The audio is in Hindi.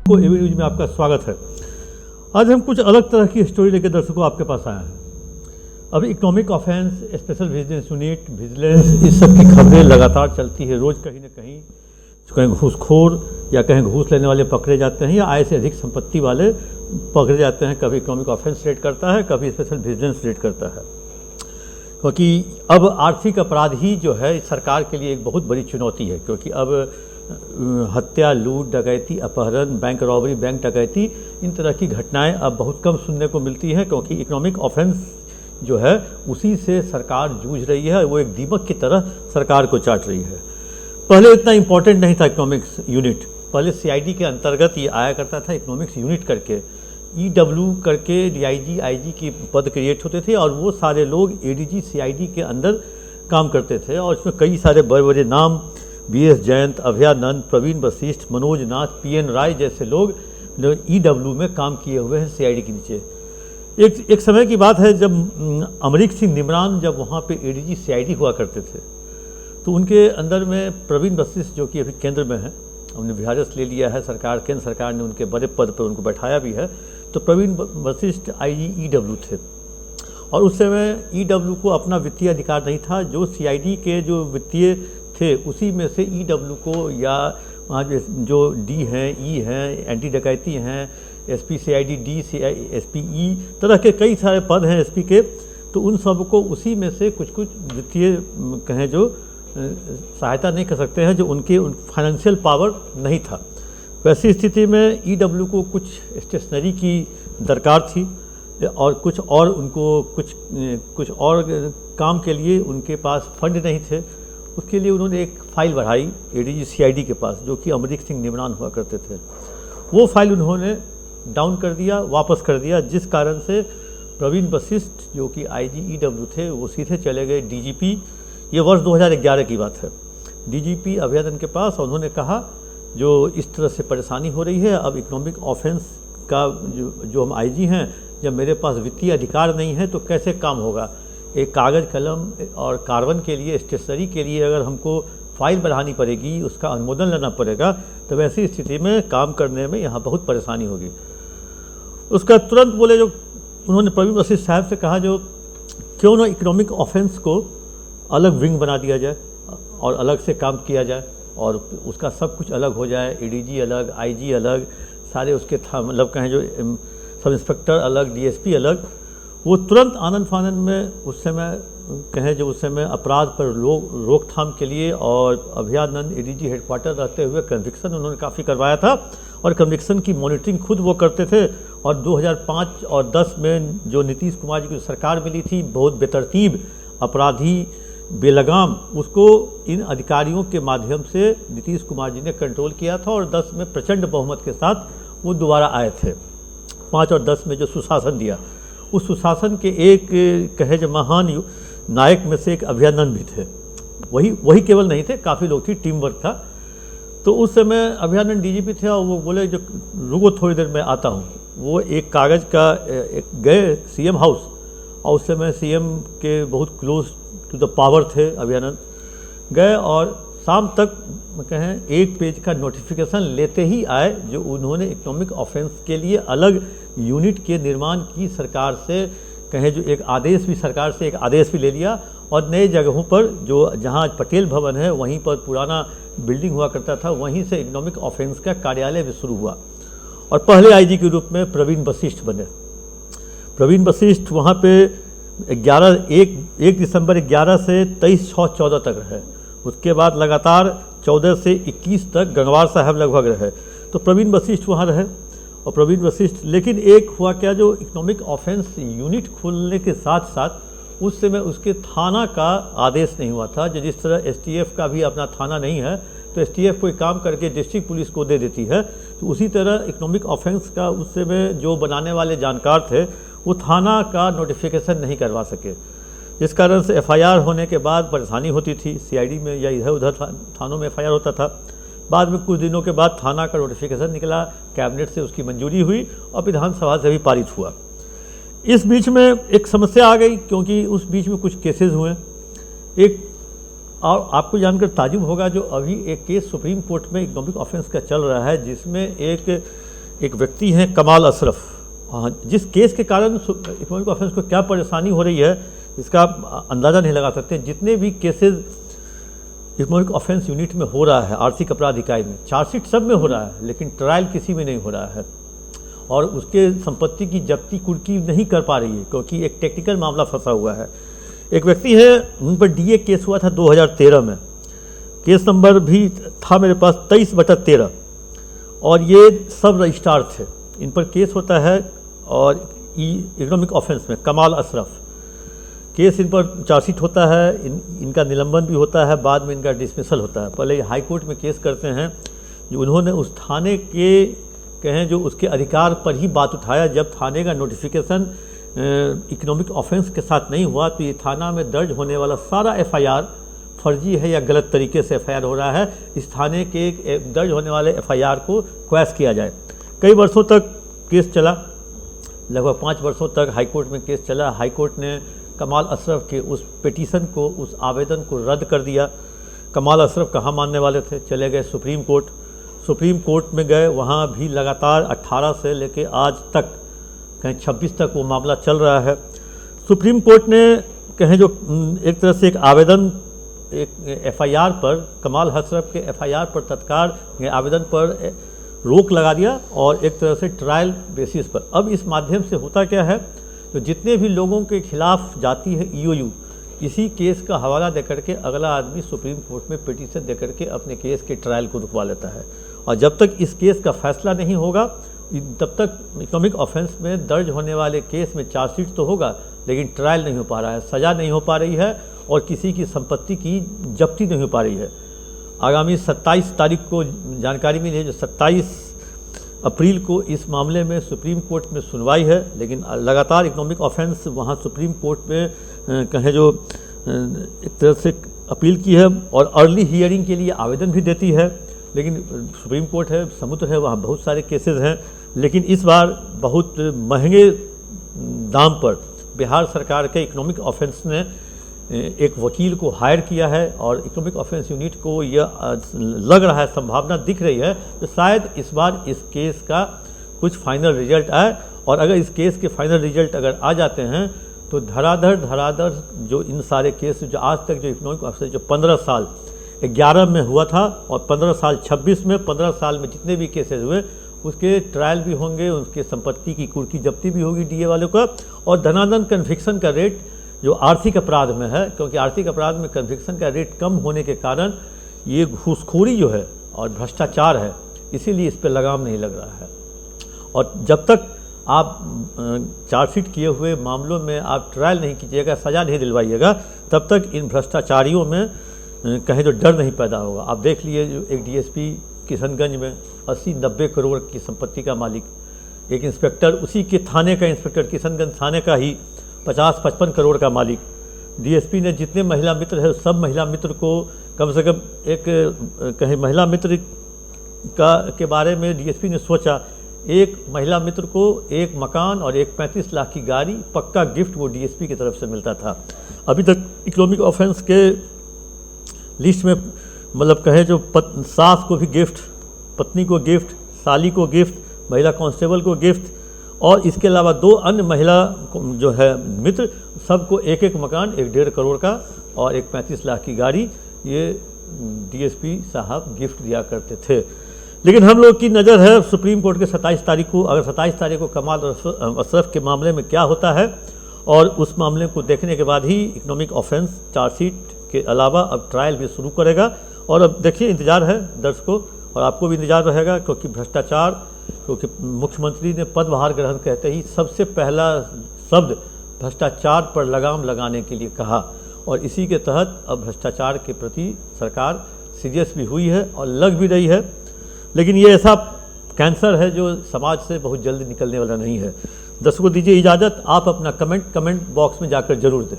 को एवी न्यूज में आपका स्वागत है। आज हम कुछ अलग तरह की स्टोरी लेकर दर्शकों आपके पास आए हैं। अभी economic offence, special vigilance unit, vigilance, इस सब की खबरें लगातार चलती है। रोज़ कहीं ना कहीं घूसखोर या कहीं घूस लेने वाले पकड़े जाते हैं या आय से अधिक संपत्ति वाले पकड़े जाते हैं। कभी इकोनॉमिक ऑफेंस रेड करता है, कभी स्पेशल विजिलेंस रेड करता है, क्योंकि अब आर्थिक अपराध ही जो है सरकार के लिए एक बहुत बड़ी चुनौती है। क्योंकि अब हत्या, लूट, डकैती, अपहरण, बैंक रॉबरी, बैंक डकैती, इन तरह की घटनाएं अब बहुत कम सुनने को मिलती हैं, क्योंकि इकोनॉमिक ऑफेंस जो है उसी से सरकार जूझ रही है। वो एक दीमक की तरह सरकार को चाट रही है। पहले इतना इम्पोर्टेंट नहीं था इकोनॉमिक्स यूनिट। पहले सीआईडी के अंतर्गत ये आया करता था इकोनॉमिक्स यूनिट करके, ईडब्ल्यू करके डीआईजी, आईजी की पद क्रिएट होते थे और वो सारे लोग एडीजी सीआईडी के अंदर काम करते थे। और इसमें कई सारे बड़े बड़े नाम, बीएस जयंत, अभयानंद, प्रवीण वशिष्ठ, मनोज नाथ, पीएन राय जैसे लोग ईडब्ल्यू में काम किए हुए हैं सीआईडी के नीचे। एक समय की बात है जब अमरीक सिंह निमरान जब वहाँ पे एडीजी सीआईडी हुआ करते थे, तो उनके अंदर में प्रवीण वशिष्ठ जो कि अभी केंद्र में है, हमने बिहारस ले लिया है सरकार, केंद्र सरकार ने उनके बड़े पद पर उनको बैठाया भी है। तो प्रवीण वशिष्ठ आईजी ईडब्ल्यू थे और उस समय ईडब्ल्यू को अपना वित्तीय अधिकार नहीं था। जो सीआईडी के जो वित्तीय थे उसी में से ईडब्ल्यू को या वहाँ जो डी हैं, ई हैं, एंटी डकैती हैं, एसपी सीआईडी डी, एसपी ई, तरह के कई सारे पद हैं एसपी के। तो उन सब को उसी में से कुछ कुछ वित्तीय कहें जो सहायता नहीं कर सकते हैं, जो उनके फाइनेंशियल पावर नहीं था। वैसी स्थिति में ईडब्ल्यू को कुछ स्टेशनरी की दरकार थी और कुछ और उनको कुछ और काम के लिए उनके पास फंड नहीं थे। उसके लिए उन्होंने एक फ़ाइल बढ़ाई एडीजी सीआईडी के पास, जो कि अमरीक सिंह निमरान हुआ करते थे। वो फाइल उन्होंने डाउन कर दिया, वापस कर दिया, जिस कारण से प्रवीण वशिष्ठ जो कि आईजी ईडब्ल्यू थे वो सीधे चले गए डीजीपी। ये वर्ष 2011 की बात है। डीजीपी अभयानंद के पास, और उन्होंने कहा जो इस तरह से परेशानी हो रही है, अब इकोनॉमिक ऑफेंस का जो हम आईजी हैं, जब मेरे पास वित्तीय अधिकार नहीं है तो कैसे काम होगा। एक कागज़ कलम और कार्बन के लिए, स्टेशनरी के लिए अगर हमको फाइल बढ़ानी पड़ेगी, उसका अनुमोदन लेना पड़ेगा, तो वैसी स्थिति में काम करने में यहाँ बहुत परेशानी होगी। उसका तुरंत बोले, जो उन्होंने प्रवीण वशिष्ठ साहब से कहा, जो क्यों ना इकोनॉमिक ऑफेंस को अलग विंग बना दिया जाए और अलग से काम किया जाए और उसका सब कुछ अलग हो जाए। एडीजी अलग, आईजी अलग, सारे उसके मतलब कहें जो सब इंस्पेक्टर अलग, डीएसपी अलग। वो तुरंत आनंद फानंद में उस समय कहें जो उस समय अपराध पर रोकथाम के लिए और अभयानंद एडीजी हेडक्वार्टर रहते हुए कन्विक्शन उन्होंने काफ़ी करवाया था और कन्विक्शन की मॉनिटरिंग खुद वो करते थे। और 2005 और 10 में जो नीतीश कुमार जी की सरकार मिली थी, बहुत बेतरतीब अपराधी, बेलगाम, उसको इन अधिकारियों के माध्यम से नीतीश कुमार जी ने कंट्रोल किया था और 10 में प्रचंड बहुमत के साथ वो दोबारा आए थे। 5 और 10 में जो सुशासन दिया, उस सुशासन के एक कहे जो महान नायक में से एक अभयानंद भी थे। वही केवल नहीं थे, काफ़ी लोग थी, टीम वर्क था। तो उस समय अभयानंद डीजीपी थे और वो बोले जो रुको थोड़ी देर में आता हूँ। वो एक कागज़ का गए सीएम हाउस और उस समय सीएम के बहुत क्लोज टू द पावर थे अभयानंद। गए और शाम तक कहें 1 पेज का नोटिफिकेशन लेते ही आए, जो उन्होंने इकोनॉमिक ऑफेंस के लिए अलग यूनिट के निर्माण की सरकार से कहें जो एक आदेश भी, सरकार से एक आदेश भी ले लिया। और नए जगहों पर जो जहाँ पटेल भवन है वहीं पर पुराना बिल्डिंग हुआ करता था, वहीं से इकोनॉमिक ऑफेंस का कार्यालय भी शुरू हुआ और पहले आईजी के रूप में प्रवीण वशिष्ठ बने। प्रवीण वशिष्ठ वहाँ पे 1 दिसंबर 11 से 23/6/14 तक रहे। उसके बाद लगातार 14 से 21 तक गंगवार साहब लगभग रहे। तो प्रवीण वशिष्ठ वहाँ रहे और प्रवीण वशिष्ठ, लेकिन एक हुआ क्या, जो इकोनॉमिक ऑफेंस यूनिट खुलने के साथ साथ उस समय उसके थाना का आदेश नहीं हुआ था। जो जिस तरह एसटीएफ का भी अपना थाना नहीं है, तो एसटीएफ कोई काम करके डिस्ट्रिक्ट पुलिस को दे देती है, तो उसी तरह इकोनॉमिक ऑफेंस का उस समय जो बनाने वाले जानकार थे वो थाना का नोटिफिकेशन नहीं करवा सके, जिस कारण से एफआईआर होने के बाद परेशानी होती थी। सीआईडी में या इधर उधर थानों में एफआईआर होता था। बाद में कुछ दिनों के बाद थाना का नोटिफिकेशन निकला, कैबिनेट से उसकी मंजूरी हुई और विधानसभा से भी पारित हुआ। इस बीच में एक समस्या आ गई, क्योंकि उस बीच में कुछ केसेस हुए। एक और आपको जानकर ताजुब होगा, जो अभी एक केस सुप्रीम कोर्ट में इकोनॉमिक ऑफेंस का चल रहा है, जिसमें एक एक व्यक्ति हैं कमाल अशरफ। हाँ, जिस केस के कारण इकोनॉमिक ऑफेंस को क्या परेशानी हो रही है इसका अंदाज़ा नहीं लगा सकते। जितने भी केसेस इकोनॉमिक ऑफेंस यूनिट में हो रहा है, आर्थिक अपराध इकाई में, चार्जशीट सब में हो रहा है, लेकिन ट्रायल किसी में नहीं हो रहा है और उसके संपत्ति की जब्ती कुर्की नहीं कर पा रही है क्योंकि एक टेक्निकल मामला फंसा हुआ है। एक व्यक्ति है, उन पर डीए केस हुआ था 2013 में, केस नंबर भी था मेरे पास 23/13 और ये सब रजिस्ट्रार थे। इन पर केस होता है और इकोनॉमिक ऑफेंस में कमाल अशरफ केस, इन पर चार्जशीट होता है, इनका निलंबन भी होता है, बाद में इनका डिसमिसल होता है। पहले हाई कोर्ट में केस करते हैं जो उन्होंने उस थाने के कहें जो उसके अधिकार पर ही बात उठाया। जब थाने का नोटिफिकेशन इकोनॉमिक ऑफेंस के साथ नहीं हुआ तो ये थाना में दर्ज होने वाला सारा एफआईआर फर्जी है या गलत तरीके से एफआईआर हो रहा है, इस थाने के दर्ज होने वाले एफआईआर को क्वैश किया जाए। कई वर्षों तक केस चला, लगभग 5 वर्षों तक हाई कोर्ट में केस चला। हाई कोर्ट ने कमाल अशरफ के उस पिटीशन को, उस आवेदन को रद्द कर दिया। कमाल अशरफ कहाँ मानने वाले थे, चले गए सुप्रीम कोर्ट। सुप्रीम कोर्ट में गए, वहाँ भी लगातार 18 से लेके आज तक कहीं 26 तक वो मामला चल रहा है। सुप्रीम कोर्ट ने कहें जो एक तरह से एक आवेदन, एक एफआईआर पर, कमाल अशरफ के एफआईआर पर तत्काल आवेदन पर रोक लगा दिया और एक तरह से ट्रायल बेसिस पर। अब इस माध्यम से होता क्या है, तो जितने भी लोगों के खिलाफ जाती है ईओयू, इसी केस का हवाला देकर के अगला आदमी सुप्रीम कोर्ट में पिटीशन देकर के अपने केस के ट्रायल को रुकवा लेता है। और जब तक इस केस का फैसला नहीं होगा तब तक इकोनॉमिक ऑफेंस में दर्ज होने वाले केस में चार्जशीट तो होगा लेकिन ट्रायल नहीं हो पा रहा है, सज़ा नहीं हो पा रही है और किसी की संपत्ति की जब्ती नहीं हो पा रही है। आगामी 27 तारीख को जानकारी मिली है, जो 27 अप्रैल को इस मामले में सुप्रीम कोर्ट में सुनवाई है, लेकिन लगातार इकोनॉमिक ऑफेंस वहाँ सुप्रीम कोर्ट में कहें जो एक तरह से अपील की है और अर्ली हियरिंग के लिए आवेदन भी देती है, लेकिन सुप्रीम कोर्ट है, समुद्र है, वहाँ बहुत सारे केसेस हैं। लेकिन इस बार बहुत महंगे दाम पर बिहार सरकार के इकोनॉमिक ऑफेंस ने एक वकील को हायर किया है और इकोनॉमिक ऑफेंस यूनिट को यह लग रहा है, संभावना दिख रही है तो शायद इस बार इस केस का कुछ फाइनल रिजल्ट आए। और अगर इस केस के फाइनल रिजल्ट अगर आ जाते हैं तो धराधर जो इन सारे केस जो आज तक जो इकोनॉमिक ऑफेंस जो 15 साल 11 में हुआ था और 15 साल 26 में, 15 साल में जितने भी केसेस हुए उसके ट्रायल भी होंगे, उसके संपत्ति की कुर्की जब्ती भी होगी डीए वालों का। और धनादन कन्विक्शन का रेट जो आर्थिक अपराध में है, क्योंकि आर्थिक अपराध में कन्विक्शन का रेट कम होने के कारण ये घूसखोरी जो है और भ्रष्टाचार है, इसीलिए इस पर लगाम नहीं लग रहा है। और जब तक आप चार्जशीट किए हुए मामलों में आप ट्रायल नहीं कीजिएगा, सज़ा नहीं दिलवाइएगा, तब तक इन भ्रष्टाचारियों में कहीं तो डर नहीं पैदा होगा। आप देख लिए जो एक डीएसपी किशनगंज में 80-90 करोड़ की संपत्ति का मालिक, एक इंस्पेक्टर, उसी के थाने का इंस्पेक्टर, किशनगंज थाने का ही 50-55 करोड़ का मालिक। डीएसपी ने जितने महिला मित्र है सब महिला मित्र को कम से कम एक कहीं महिला मित्र के बारे में डीएसपी ने सोचा, एक महिला मित्र को एक मकान और एक 35 लाख की गाड़ी पक्का गिफ्ट वो डीएसपी की तरफ से मिलता था। अभी तक इकोनॉमिक ऑफेंस के लिस्ट में मतलब कहें जो सास को भी गिफ्ट, पत्नी को गिफ्ट, साली को गिफ्ट, महिला कांस्टेबल को गिफ्ट और इसके अलावा 2 अन्य महिला जो है मित्र, सबको एक एक मकान, एक 1.5 करोड़ का और एक 35 लाख की गाड़ी ये डीएसपी साहब गिफ्ट दिया करते थे। लेकिन हम लोग की नज़र है सुप्रीम कोर्ट के 27 तारीख को, अगर 27 तारीख को कमाल अशरफ के मामले में क्या होता है और उस मामले को देखने के बाद ही इकोनॉमिक ऑफेंस चार्जशीट के अलावा अब ट्रायल भी शुरू करेगा। और अब देखिए, इंतज़ार है दर्शकों और आपको भी इंतज़ार रहेगा, क्योंकि भ्रष्टाचार, क्योंकि मुख्यमंत्री ने पदभार ग्रहण कहते ही सबसे पहला शब्द भ्रष्टाचार पर लगाम लगाने के लिए कहा और इसी के तहत अब भ्रष्टाचार के प्रति सरकार सीरियस भी हुई है और लग भी रही है। लेकिन ये ऐसा कैंसर है जो समाज से बहुत जल्दी निकलने वाला नहीं है। दर्शकों, दीजिए इजाज़त, आप अपना कमेंट बॉक्स में जाकर जरूर दें।